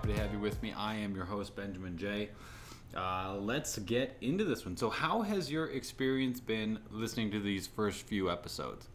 happy to have you with me. I am your host, Benjamin Jay. Let's get into this one. So how has your experience been listening to these first few episodes?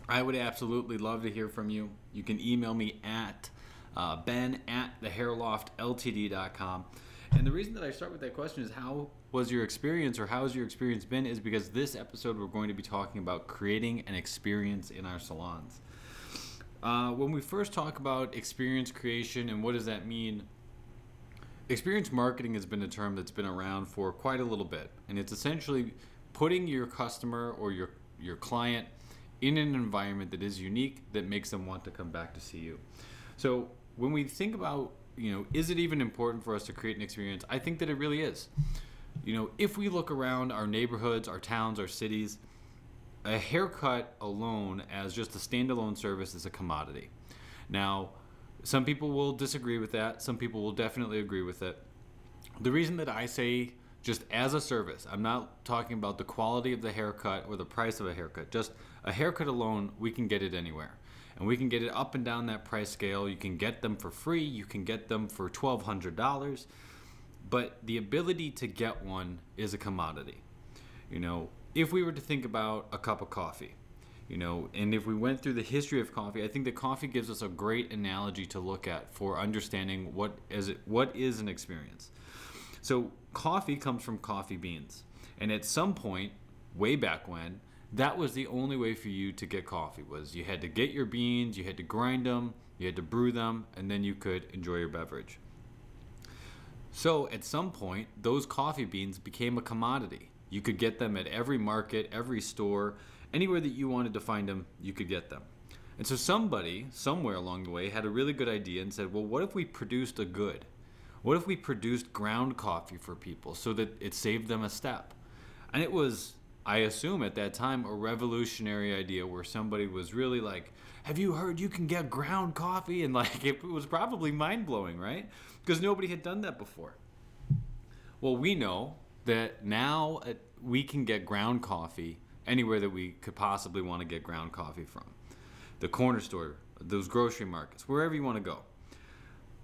I would absolutely love to hear from you. You can email me at ben@thehairloftltd.com. And the reason that I start with that question is how was your experience, or how has your experience been, is because this episode we're going to be talking about creating an experience in our salons. When we first talk about experience creation and what does that mean, experience marketing has been a term that's been around for quite a little bit. And it's essentially putting your customer or your client in an environment that is unique, that makes them want to come back to see you. So when we think about, is it even important for us to create an experience? I think that it really is. If we look around our neighborhoods, our towns, our cities, a haircut alone as just a standalone service is a commodity. Now, some people will disagree with that. Some people will definitely agree with it. The reason that I say just as a service, I'm not talking about the quality of the haircut or the price of a haircut. Just a haircut alone, we can get it anywhere. And we can get it up and down that price scale. You can get them for free. You can get them for $1,200. But the ability to get one is a commodity. If we were to think about a cup of coffee, and if we went through the history of coffee, I think that coffee gives us a great analogy to look at for understanding what is an experience. So coffee comes from coffee beans. And at some point, way back when, that was the only way for you to get coffee, was you had to get your beans, you had to grind them, you had to brew them, and then you could enjoy your beverage. So at some point, those coffee beans became a commodity. You could get them at every market, every store, anywhere that you wanted to find them, you could get them. And so somebody, somewhere along the way, had a really good idea and said, well, what if we produced a good? What if we produced ground coffee for people so that it saved them a step? And it was, I assume at that time, a revolutionary idea where somebody was really like, have you heard you can get ground coffee? And it was probably mind-blowing, right? Because nobody had done that before. Well, we know that now we can get ground coffee anywhere that we could possibly want to get ground coffee from. The corner store, those grocery markets, wherever you want to go.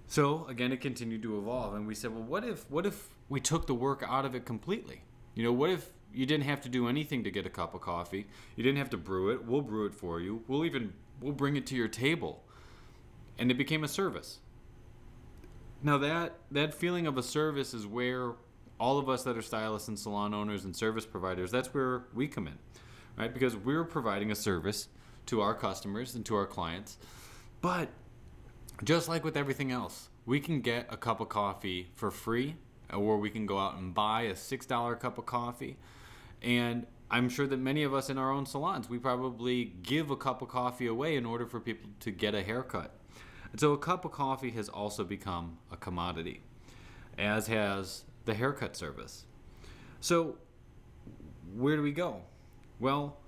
So again, it continued to evolve, and we said, well, what if we took the work out of it completely? What if you didn't have to do anything to get a cup of coffee? You didn't have to brew it. We'll brew it for you. We'll bring it to your table. And it became a service. Now that feeling of a service is where all of us that are stylists and salon owners and service providers, that's where we come in, right? Because we're providing a service to our customers and to our clients. But just like with everything else, we can get a cup of coffee for free, or we can go out and buy a $6 cup of coffee. And I'm sure that many of us in our own salons, we probably give a cup of coffee away in order for people to get a haircut. And so a cup of coffee has also become a commodity, as has the haircut service. So where do we go? Well,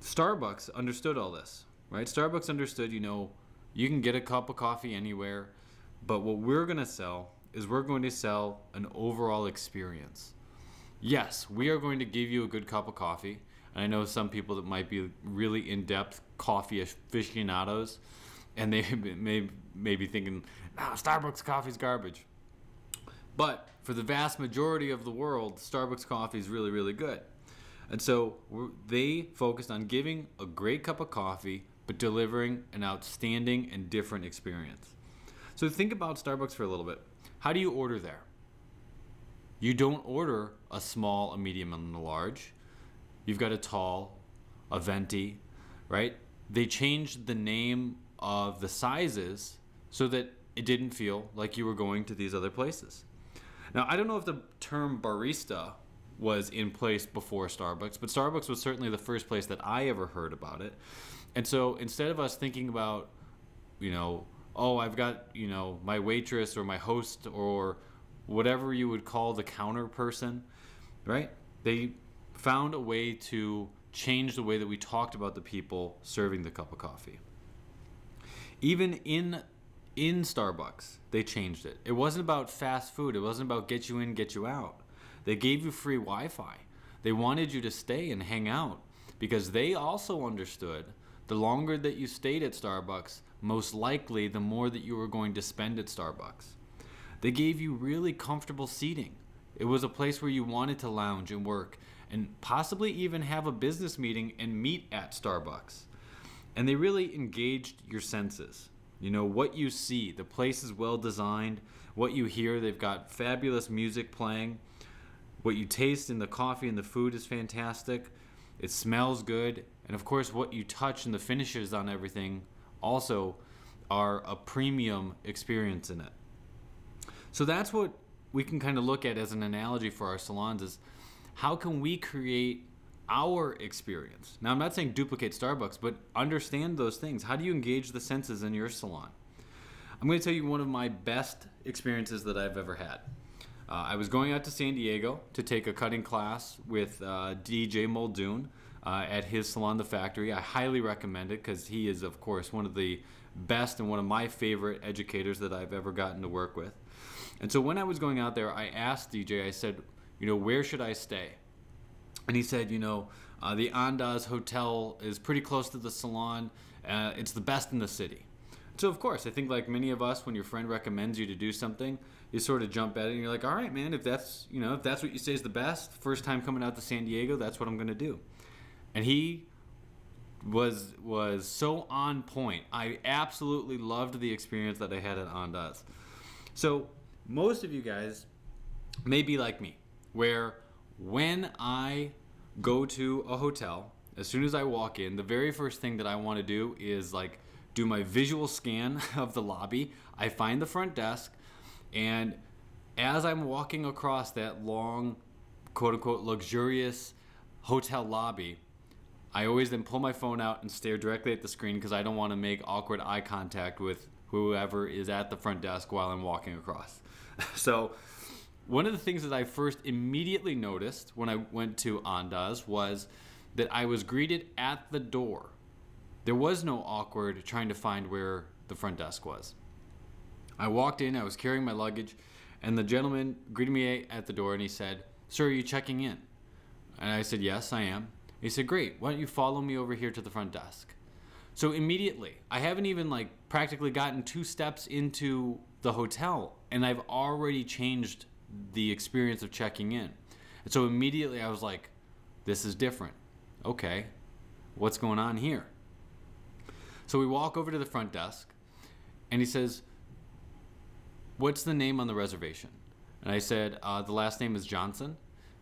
Starbucks understood all this, right? Starbucks understood, you can get a cup of coffee anywhere, but what we're going to sell is we're going to sell an overall experience. Yes, we are going to give you a good cup of coffee. And I know some people that might be really in-depth coffee aficionados, and they may be thinking, Starbucks coffee's garbage. But for the vast majority of the world, Starbucks coffee is really, really good. And so they focused on giving a great cup of coffee, but delivering an outstanding and different experience. So think about Starbucks for a little bit. How do you order there? You don't order a small, a medium, and a large. You've got a tall, a venti, right? They changed the name of the sizes so that it didn't feel like you were going to these other places. Now, I don't know if the term barista was in place before Starbucks, but Starbucks was certainly the first place that I ever heard about it. And so instead of us thinking about, I've got, my waitress or my host or whatever you would call the counter person, right? They found a way to change the way that we talked about the people serving the cup of coffee. Even in Starbucks, they changed it. It wasn't about fast food. It wasn't about get you in, get you out. They gave you free Wi-Fi. They wanted you to stay and hang out because they also understood the longer that you stayed at Starbucks, most likely the more that you were going to spend at Starbucks. They gave you really comfortable seating. It was a place where you wanted to lounge and work and possibly even have a business meeting and meet at Starbucks. And they really engaged your senses. You know, what you see, the place is well designed. What you hear, they've got fabulous music playing. What you taste in the coffee and the food is fantastic. It smells good. And of course, what you touch and the finishes on everything also are a premium experience in it. So that's what we can kind of look at as an analogy for our salons is how can we create our experience? Now, I'm not saying duplicate Starbucks, but understand those things. How do you engage the senses in your salon? I'm going to tell you one of my best experiences that I've ever had. I was going out to San Diego to take a cutting class with DJ Muldoon at his salon, The Factory. I highly recommend it because he is, of course, one of the best and one of my favorite educators that I've ever gotten to work with. And so when I was going out there, I asked DJ, I said, you know, where should I stay? And he said, you know, the Andaz Hotel is pretty close to the salon. It's the best in the city. So, of course, I think like many of us, when your friend recommends you to do something, you sort of jump at it and you're like, all right, man, if that's what you say is the best, first time coming out to San Diego, that's what I'm going to do. And he was so on point. I absolutely loved the experience that I had at Andaz. So most of you guys may be like me, where when I go to a hotel, as soon as I walk in, the very first thing that I want to do is like do my visual scan of the lobby. I find the front desk, and as I'm walking across that long, quote-unquote, luxurious hotel lobby, I always then pull my phone out and stare directly at the screen because I don't want to make awkward eye contact with whoever is at the front desk while I'm walking across. So one of the things that I first immediately noticed when I went to Andaz was that I was greeted at the door. There was no awkward trying to find where the front desk was. I walked in, I was carrying my luggage, and the gentleman greeted me at the door and he said, "Sir, are you checking in?" And I said, "Yes, I am." He said, "Great, why don't you follow me over here to the front desk?" So immediately, I haven't even like practically gotten 2 steps into the hotel, and I've already changed the experience of checking in. And so immediately I was like, this is different. Okay, what's going on here? So we walk over to the front desk, and he says, "What's the name on the reservation?" And I said, "The last name is Johnson."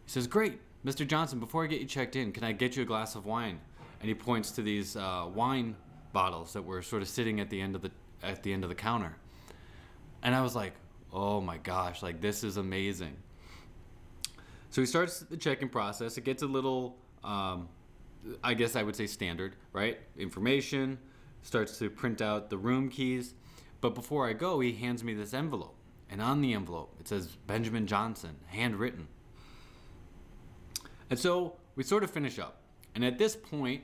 He says, "Great, Mr. Johnson, before I get you checked in, can I get you a glass of wine?" And he points to these wine bottles that were sort of sitting at the end of the counter. And I was like, oh my gosh, like this is amazing. So he starts the check-in process. It gets a little, I guess I would say standard, right? Information, starts to print out the room keys. But before I go, he hands me this envelope. And on the envelope, it says Benjamin Johnson, handwritten. And so we sort of finish up. And at this point,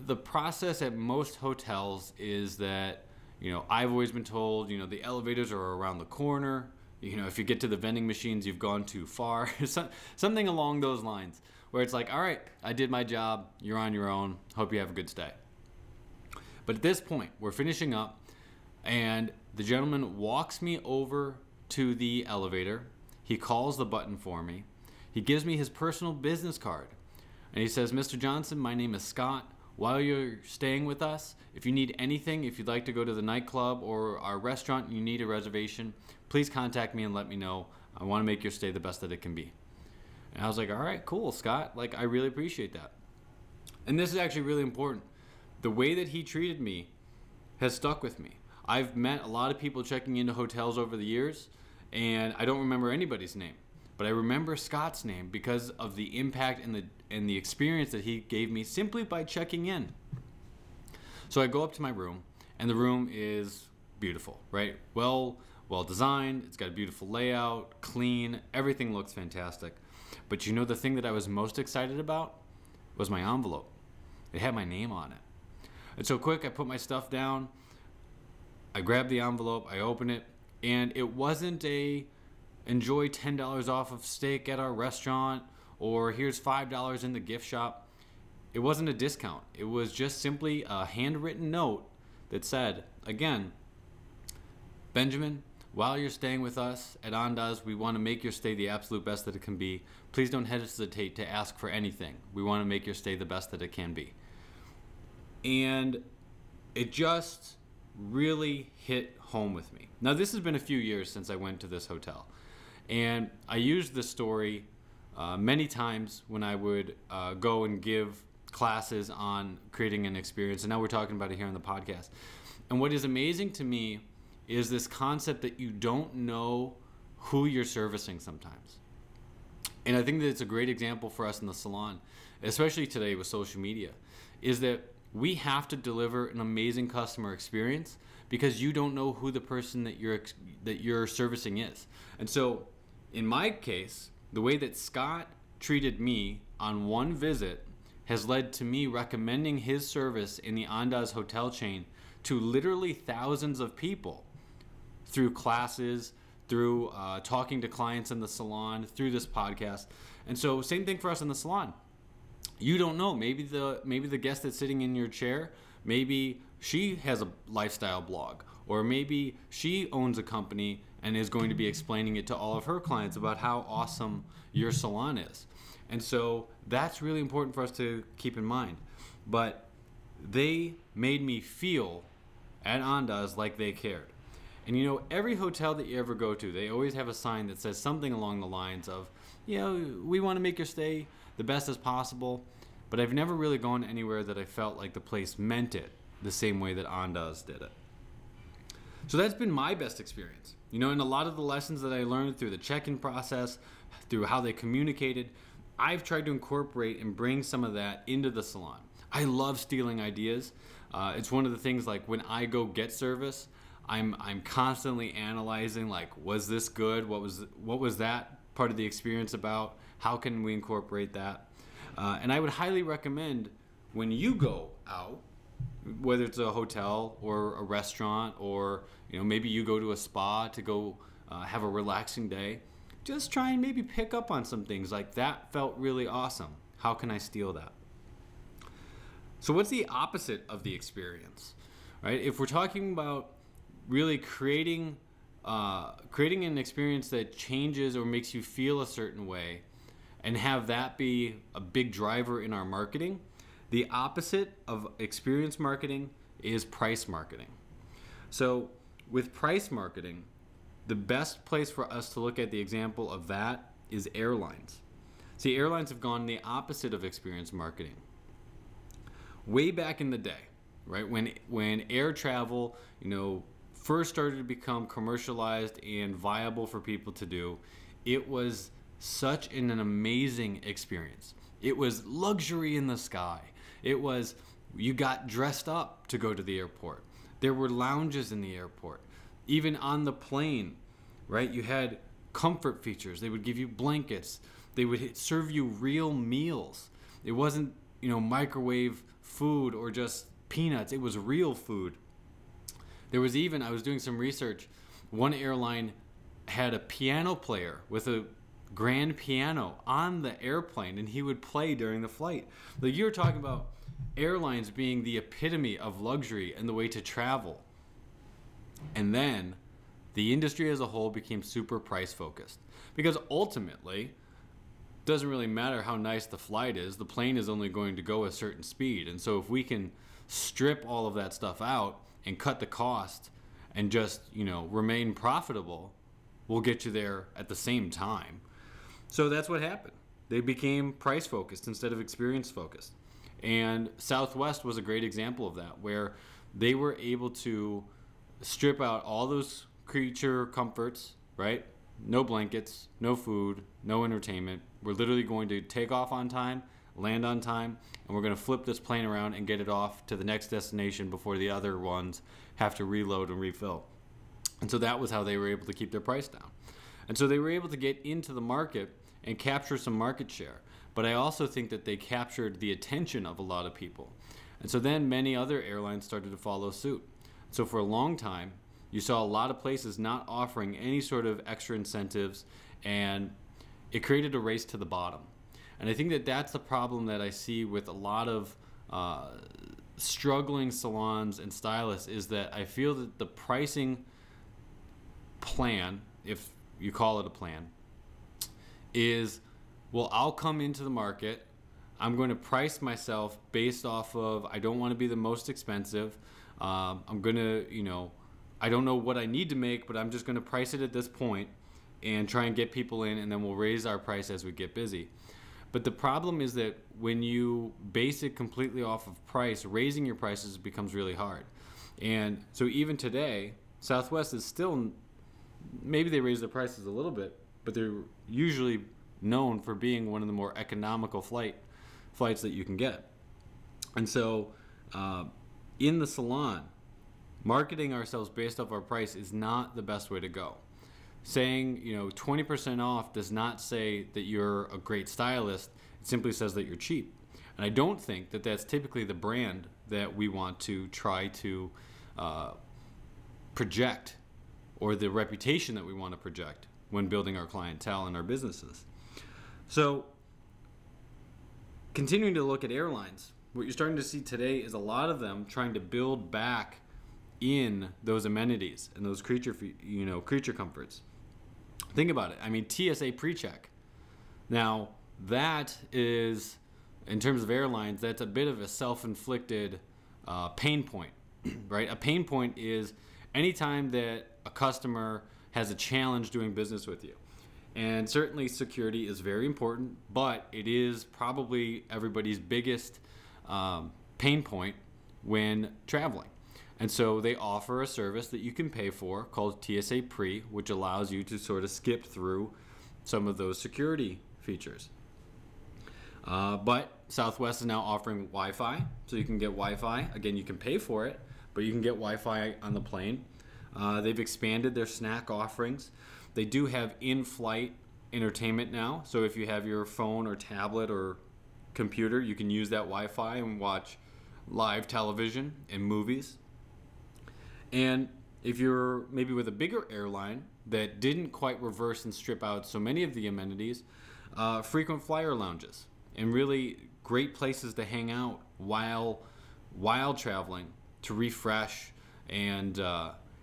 the process at most hotels is that, you know, I've always been told, you know, the elevators are around the corner. You know, if you get to the vending machines, you've gone too far. Something along those lines, where it's like, all right, I did my job. You're on your own. Hope you have a good stay. But at this point, we're finishing up, and the gentleman walks me over to the elevator. He calls the button for me. He gives me his personal business card. And he says, "Mr. Johnson, my name is Scott. While you're staying with us, if you need anything, if you'd like to go to the nightclub or our restaurant and you need a reservation, please contact me and let me know. I want to make your stay the best that it can be." And I was like, all right, cool, Scott. Like, I really appreciate that. And this is actually really important. The way that he treated me has stuck with me. I've met a lot of people checking into hotels over the years, and I don't remember anybody's name. But I remember Scott's name because of the impact and the experience that he gave me simply by checking in. So I go up to my room, and the room is beautiful, right? Well designed. It's got a beautiful layout, clean. Everything looks fantastic. But you know, the thing that I was most excited about was my envelope. It had my name on it. And so quick, I put my stuff down. I grab the envelope. I open it, and it wasn't a enjoy $10 off of steak at our restaurant, or here's $5 in the gift shop. It wasn't a discount. It was just simply a handwritten note that said, again, "Benjamin, while you're staying with us at Andaz, we want to make your stay the absolute best that it can be. Please don't hesitate to ask for anything. We want to make your stay the best that it can be. And it just really hit home with me. Now, this has been a few years since I went to this hotel. And I used this story many times when I would go and give classes on creating an experience. And now we're talking about it here on the podcast. And what is amazing to me is this concept that you don't know who you're servicing sometimes. And I think that it's a great example for us in the salon, especially today with social media, is that we have to deliver an amazing customer experience because you don't know who the person that you're servicing is. And so in my case, the way that Scott treated me on one visit has led to me recommending his service in the Andaz hotel chain to literally thousands of people through classes, through talking to clients in the salon, through this podcast. And so same thing for us in the salon. You don't know, maybe the guest that's sitting in your chair, maybe she has a lifestyle blog, or maybe she owns a company and is going to be explaining it to all of her clients about how awesome your salon is. And so that's really important for us to keep in mind. But they made me feel at Andaz like they cared. And you know, every hotel that you ever go to, they always have a sign that says something along the lines of, you know, we want to make your stay the best as possible. But I've never really gone anywhere that I felt like the place meant it the same way that Andaz did it. So that's been my best experience. You know, and a lot of the lessons that I learned through the check-in process, through how they communicated, I've tried to incorporate and bring some of that into the salon. I love stealing ideas. It's one of the things, like when I go get service, I'm constantly analyzing, like, was this good? What was that part of the experience about? How can we incorporate that? And I would highly recommend when you go out, whether it's a hotel or a restaurant, or you know, maybe you go to a spa to go have a relaxing day, just try and maybe pick up on some things like that felt really awesome. How can I steal that? So what's the opposite of the experience, right? If we're talking about really creating an experience that changes or makes you feel a certain way and have that be a big driver in our marketing, the opposite of experience marketing is price marketing. So with price marketing, the best place for us to look at the example of that is airlines. See, airlines have gone the opposite of experience marketing. Way back in the day, right, when air travel, you know, first started to become commercialized and viable for people to do, it was such an amazing experience. It was luxury in the sky. It was, you got dressed up to go to the airport. There were lounges in the airport. Even on the plane, right, you had comfort features. They would give you blankets. They would serve you real meals. It wasn't, you know, microwave food or just peanuts. It was real food. There was even, I was doing some research, one airline had a piano player with a grand piano on the airplane, and he would play during the flight. Like, you were talking about airlines being the epitome of luxury and the way to travel. And then the industry as a whole became super price focused, because ultimately it doesn't really matter how nice the flight is. The plane is only going to go a certain speed. And so if we can strip all of that stuff out and cut the cost and just, you know, remain profitable, we'll get you there at the same time. So that's what happened. They became price focused instead of experience focused. And Southwest was a great example of that, where they were able to strip out all those creature comforts, right? No blankets, no food, no entertainment. We're literally going to take off on time, land on time, and we're going to flip this plane around and get it off to the next destination before the other ones have to reload and refill. And so that was how they were able to keep their price down. And so they were able to get into the market and capture some market share. But I also think that they captured the attention of a lot of people. And so then many other airlines started to follow suit. So for a long time, you saw a lot of places not offering any sort of extra incentives, and it created a race to the bottom. And I think that that's the problem that I see with a lot of struggling salons and stylists, is that I feel that the pricing plan, if you call it a plan, is, well, I'll come into the market. I'm going to price myself based off of, I don't want to be the most expensive. I'm going to, I don't know what I need to make, but I'm just going to price it at this point and try and get people in, and then we'll raise our price as we get busy. But the problem is that when you base it completely off of price, raising your prices becomes really hard. And so even today, Southwest is still, maybe they raise their prices a little bit, but they're usually known for being one of the more economical flights that you can get. And so in the salon, marketing ourselves based off our price is not the best way to go. Saying 20% off does not say that you're a great stylist. It simply says that you're cheap. And I don't think that that's typically the brand that we want to try to project, or the reputation that we want to project when building our clientele and our businesses. So continuing to look at airlines, what you're starting to see today is a lot of them trying to build back in those amenities and those creature comforts. Think about it. I mean, TSA pre-check. Now, that is, in terms of airlines, that's a bit of a self-inflicted pain point, right? A pain point is anytime that a customer has a challenge doing business with you. And certainly security is very important, but it is probably everybody's biggest pain point when traveling. And so they offer a service that you can pay for called TSA Pre, which allows you to sort of skip through some of those security features. But Southwest is now offering Wi-Fi, so you can get Wi-Fi. Again, you can pay for it, but you can get Wi-Fi on the plane. They've expanded their snack offerings. They do have in-flight entertainment now, so if you have your phone or tablet or computer, you can use that Wi-Fi and watch live television and movies. And if you're maybe with a bigger airline that didn't quite reverse and strip out so many of the amenities, frequent flyer lounges and really great places to hang out while traveling, to refresh and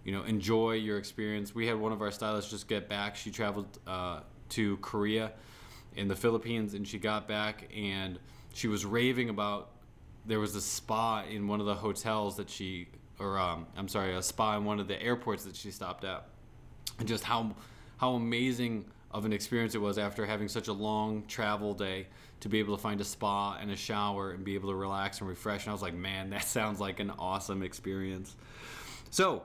enjoy your experience. We had one of our stylists just get back. She traveled to Korea in the Philippines, and she got back and she was raving about, there was a spa in one of the hotels that a spa in one of the airports that she stopped at, and just how amazing of an experience it was after having such a long travel day to be able to find a spa and a shower and be able to relax and refresh. And I was like, man, that sounds like an awesome experience. So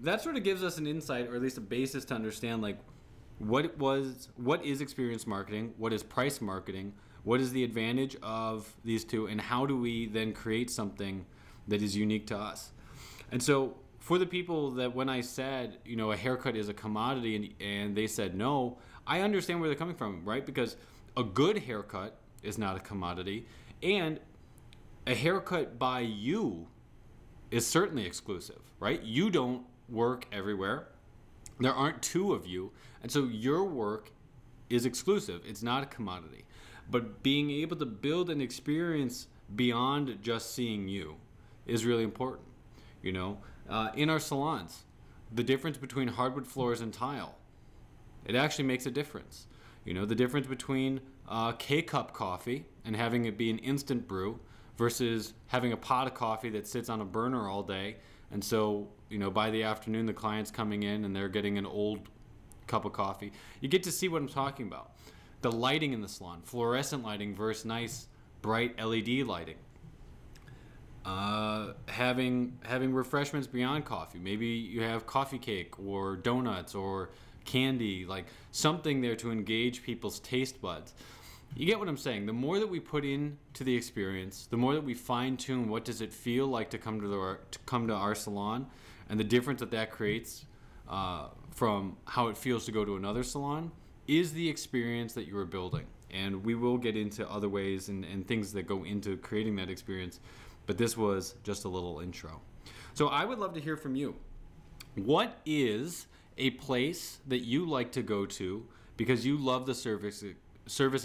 that sort of gives us an insight, or at least a basis to understand like what is experience marketing, what is price marketing, what is the advantage of these two, and how do we then create something that is unique to us. And so for the people that when I said, a haircut is a commodity and they said no, I understand where they're coming from, right? Because a good haircut is not a commodity, and a haircut by you is certainly exclusive, right? You don't work everywhere. There aren't two of you, and so your work is exclusive. It's not a commodity. But being able to build an experience beyond just seeing you is really important. In our salons, the difference between hardwood floors and tile, it actually makes a difference. The difference between K-cup coffee and having it be an instant brew versus having a pot of coffee that sits on a burner all day. And so, by the afternoon, the client's coming in and they're getting an old cup of coffee. You get to see what I'm talking about. The lighting in the salon, fluorescent lighting versus nice, bright LED lighting. Having refreshments beyond coffee. Maybe you have coffee cake or donuts or candy, like something there to engage people's taste buds. You get what I'm saying? The more that we put into the experience, the more that we fine tune what does it feel like to come to our salon, and the difference that creates from how it feels to go to another salon is the experience that you are building. And we will get into other ways and things that go into creating that experience. But this was just a little intro. So I would love to hear from you. What is a place that you like to go to because you love the service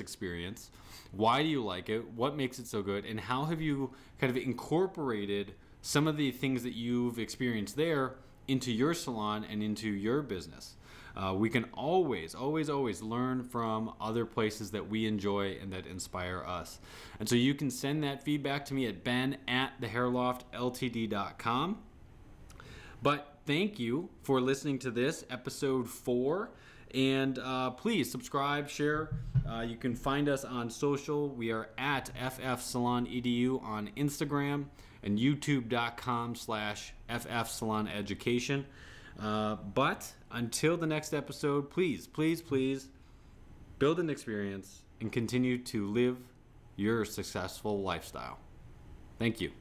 experience? Why do you like it? What makes it so good? And how have you kind of incorporated some of the things that you've experienced there into your salon and into your business? We can always learn from other places that we enjoy and that inspire us. And so you can send that feedback to me at ben@thehairloftltd.com. But thank you for listening to this, episode 4. And please subscribe, share. You can find us on social. We are at FF Salon EDU on Instagram and youtube.com/FF Salon Education. But until the next episode, please build an experience and continue to live your successful lifestyle. Thank you.